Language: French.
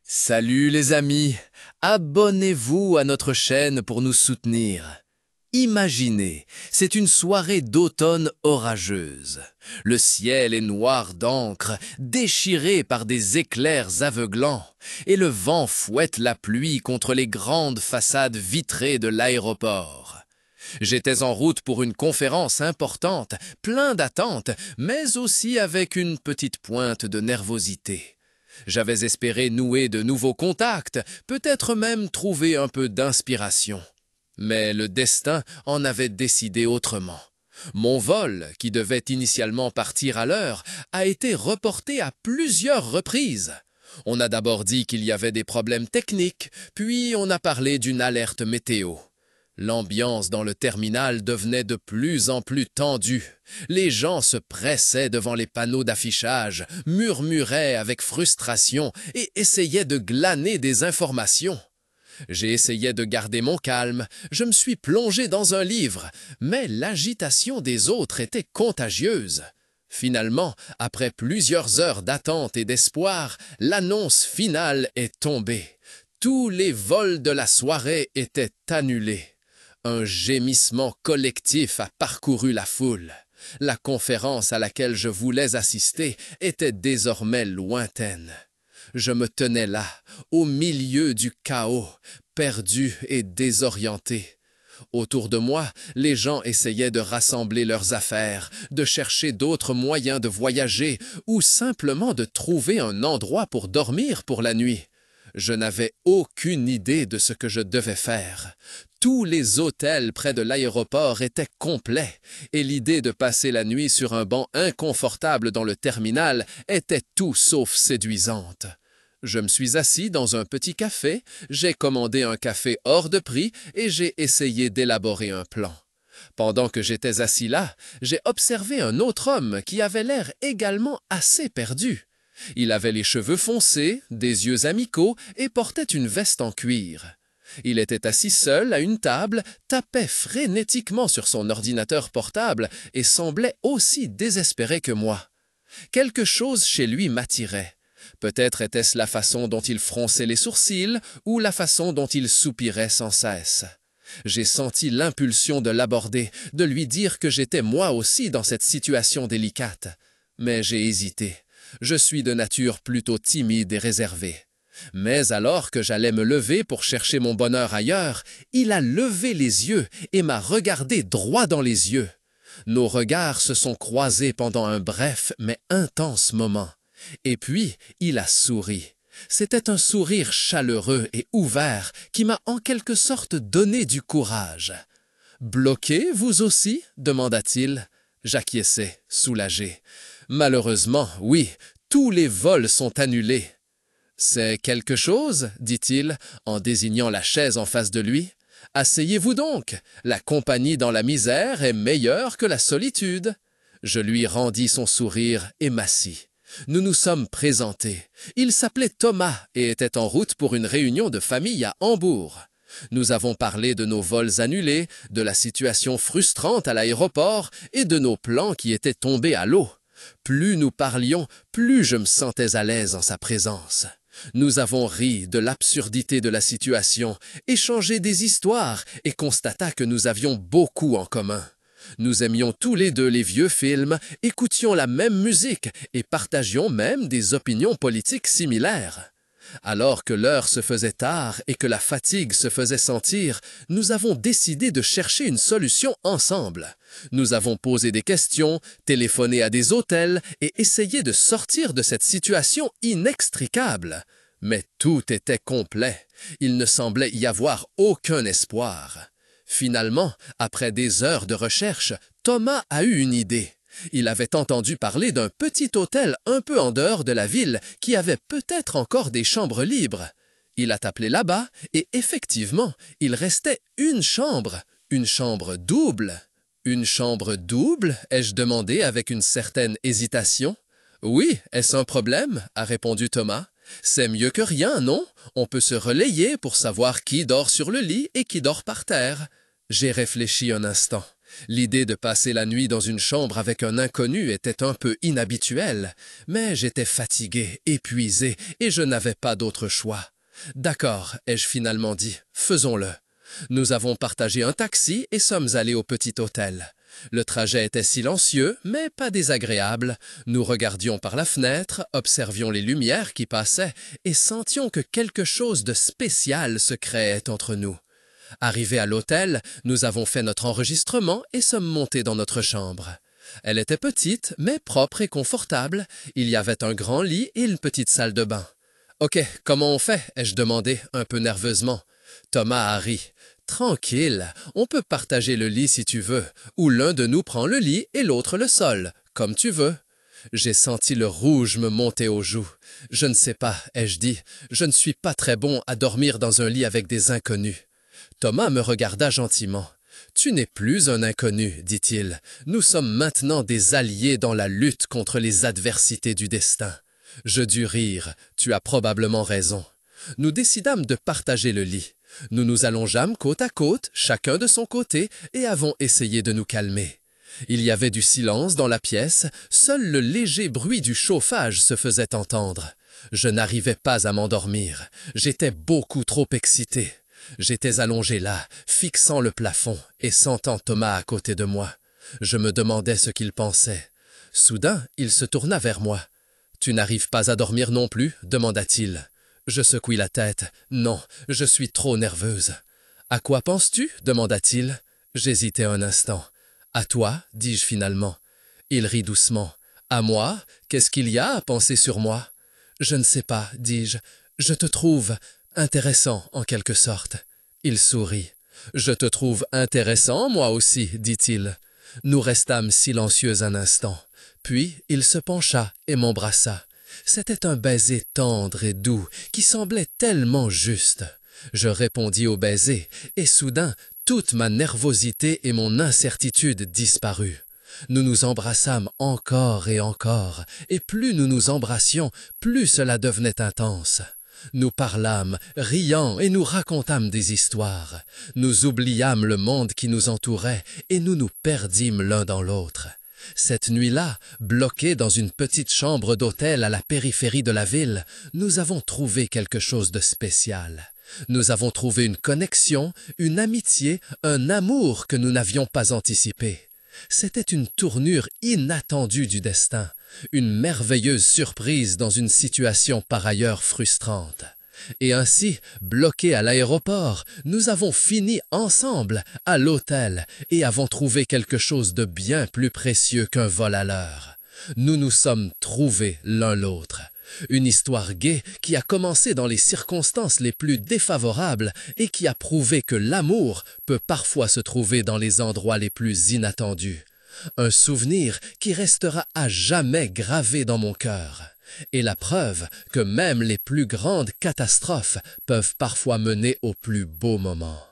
Salut les amis, abonnez-vous à notre chaîne pour nous soutenir. Imaginez, c'est une soirée d'automne orageuse. Le ciel est noir d'encre, déchiré par des éclairs aveuglants, et le vent fouette la pluie contre les grandes façades vitrées de l'aéroport. J'étais en route pour une conférence importante, plein d'attentes, mais aussi avec une petite pointe de nervosité. J'avais espéré nouer de nouveaux contacts, peut-être même trouver un peu d'inspiration. Mais le destin en avait décidé autrement. Mon vol, qui devait initialement partir à l'heure, a été reporté à plusieurs reprises. On a d'abord dit qu'il y avait des problèmes techniques, puis on a parlé d'une alerte météo. L'ambiance dans le terminal devenait de plus en plus tendue. Les gens se pressaient devant les panneaux d'affichage, murmuraient avec frustration et essayaient de glaner des informations. J'ai essayé de garder mon calme, je me suis plongé dans un livre, mais l'agitation des autres était contagieuse. Finalement, après plusieurs heures d'attente et d'espoir, l'annonce finale est tombée. Tous les vols de la soirée étaient annulés. Un gémissement collectif a parcouru la foule. La conférence à laquelle je voulais assister était désormais lointaine. Je me tenais là, au milieu du chaos, perdu et désorienté. Autour de moi, les gens essayaient de rassembler leurs affaires, de chercher d'autres moyens de voyager ou simplement de trouver un endroit pour dormir pour la nuit. Je n'avais aucune idée de ce que je devais faire. Tous les hôtels près de l'aéroport étaient complets et l'idée de passer la nuit sur un banc inconfortable dans le terminal était tout sauf séduisante. Je me suis assis dans un petit café, j'ai commandé un café hors de prix et j'ai essayé d'élaborer un plan. Pendant que j'étais assis là, j'ai observé un autre homme qui avait l'air également assez perdu. Il avait les cheveux foncés, des yeux amicaux et portait une veste en cuir. Il était assis seul à une table, tapait frénétiquement sur son ordinateur portable et semblait aussi désespéré que moi. Quelque chose chez lui m'attirait. Peut-être était-ce la façon dont il fronçait les sourcils ou la façon dont il soupirait sans cesse. J'ai senti l'impulsion de l'aborder, de lui dire que j'étais moi aussi dans cette situation délicate. Mais j'ai hésité. Je suis de nature plutôt timide et réservée. Mais alors que j'allais me lever pour chercher mon bonheur ailleurs, il a levé les yeux et m'a regardé droit dans les yeux. Nos regards se sont croisés pendant un bref mais intense moment. Et puis, il a souri. C'était un sourire chaleureux et ouvert qui m'a en quelque sorte donné du courage. « Bloqué, vous aussi ?» demanda-t-il. J'acquiesçai, soulagé. « Malheureusement, oui, tous les vols sont annulés. »« C'est quelque chose ?» dit-il, en désignant la chaise en face de lui. « Asseyez-vous donc, la compagnie dans la misère est meilleure que la solitude. » Je lui rendis son sourire et m'assis. Nous nous sommes présentés. Il s'appelait Thomas et était en route pour une réunion de famille à Hambourg. Nous avons parlé de nos vols annulés, de la situation frustrante à l'aéroport et de nos plans qui étaient tombés à l'eau. Plus nous parlions, plus je me sentais à l'aise en sa présence. Nous avons ri de l'absurdité de la situation, échangé des histoires et constata que nous avions beaucoup en commun. Nous aimions tous les deux les vieux films, écoutions la même musique et partagions même des opinions politiques similaires. Alors que l'heure se faisait tard et que la fatigue se faisait sentir, nous avons décidé de chercher une solution ensemble. Nous avons posé des questions, téléphoné à des hôtels et essayé de sortir de cette situation inextricable. Mais tout était complet. Il ne semblait y avoir aucun espoir. Finalement, après des heures de recherche, Thomas a eu une idée. Il avait entendu parler d'un petit hôtel un peu en dehors de la ville qui avait peut-être encore des chambres libres. Il a appelé là-bas et effectivement, il restait une chambre double. « Une chambre double ?» ai-je demandé avec une certaine hésitation. « Oui, est-ce un problème ?» a répondu Thomas. « C'est mieux que rien, non? On peut se relayer pour savoir qui dort sur le lit et qui dort par terre. » J'ai réfléchi un instant. L'idée de passer la nuit dans une chambre avec un inconnu était un peu inhabituelle, mais j'étais fatigué, épuisé, et je n'avais pas d'autre choix. D'accord, ai-je finalement dit, faisons-le. Nous avons partagé un taxi et sommes allés au petit hôtel. Le trajet était silencieux, mais pas désagréable. Nous regardions par la fenêtre, observions les lumières qui passaient et sentions que quelque chose de spécial se créait entre nous. Arrivés à l'hôtel, nous avons fait notre enregistrement et sommes montés dans notre chambre. Elle était petite, mais propre et confortable. Il y avait un grand lit et une petite salle de bain. « Ok, comment on fait ?» ai-je demandé, un peu nerveusement. Thomas a ri. « Tranquille, on peut partager le lit si tu veux, ou l'un de nous prend le lit et l'autre le sol, comme tu veux. » J'ai senti le rouge me monter aux joues. « Je ne sais pas, ai-je dit, je ne suis pas très bon à dormir dans un lit avec des inconnus. » Thomas me regarda gentiment. « Tu n'es plus un inconnu, dit-il. Nous sommes maintenant des alliés dans la lutte contre les adversités du destin. » Je dus rire. « Tu as probablement raison. » Nous décidâmes de partager le lit. Nous nous allongeâmes côte à côte, chacun de son côté, et avons essayé de nous calmer. Il y avait du silence dans la pièce, seul le léger bruit du chauffage se faisait entendre. Je n'arrivais pas à m'endormir. J'étais beaucoup trop excité. J'étais allongé là, fixant le plafond et sentant Thomas à côté de moi. Je me demandais ce qu'il pensait. Soudain, il se tourna vers moi. « Tu n'arrives pas à dormir non plus ?» demanda-t-il. Je secouai la tête. « Non, je suis trop nerveuse. »« À quoi penses-tu » demanda-t-il. J'hésitai un instant. « À toi » dis-je finalement. Il rit doucement. « À moi? Qu'est-ce qu'il y a à penser sur moi ?»« Je ne sais pas, dis-je. Je te trouve intéressant en quelque sorte. » Il sourit. « Je te trouve intéressant, moi aussi, dit-il. » Nous restâmes silencieux un instant. Puis il se pencha et m'embrassa. C'était un baiser tendre et doux qui semblait tellement juste. Je répondis au baiser et soudain, toute ma nervosité et mon incertitude disparut. Nous nous embrassâmes encore, et plus nous nous embrassions, plus cela devenait intense. Nous parlâmes, riant, et nous racontâmes des histoires. Nous oubliâmes le monde qui nous entourait, et nous nous perdîmes l'un dans l'autre. Cette nuit-là, bloqués dans une petite chambre d'hôtel à la périphérie de la ville, nous avons trouvé quelque chose de spécial. Nous avons trouvé une connexion, une amitié, un amour que nous n'avions pas anticipé. C'était une tournure inattendue du destin, une merveilleuse surprise dans une situation par ailleurs frustrante. Et ainsi, bloqués à l'aéroport, nous avons fini ensemble à l'hôtel et avons trouvé quelque chose de bien plus précieux qu'un vol à l'heure. Nous nous sommes trouvés l'un l'autre. Une histoire gaie qui a commencé dans les circonstances les plus défavorables et qui a prouvé que l'amour peut parfois se trouver dans les endroits les plus inattendus. Un souvenir qui restera à jamais gravé dans mon cœur. Et la preuve que même les plus grandes catastrophes peuvent parfois mener aux plus beaux moments.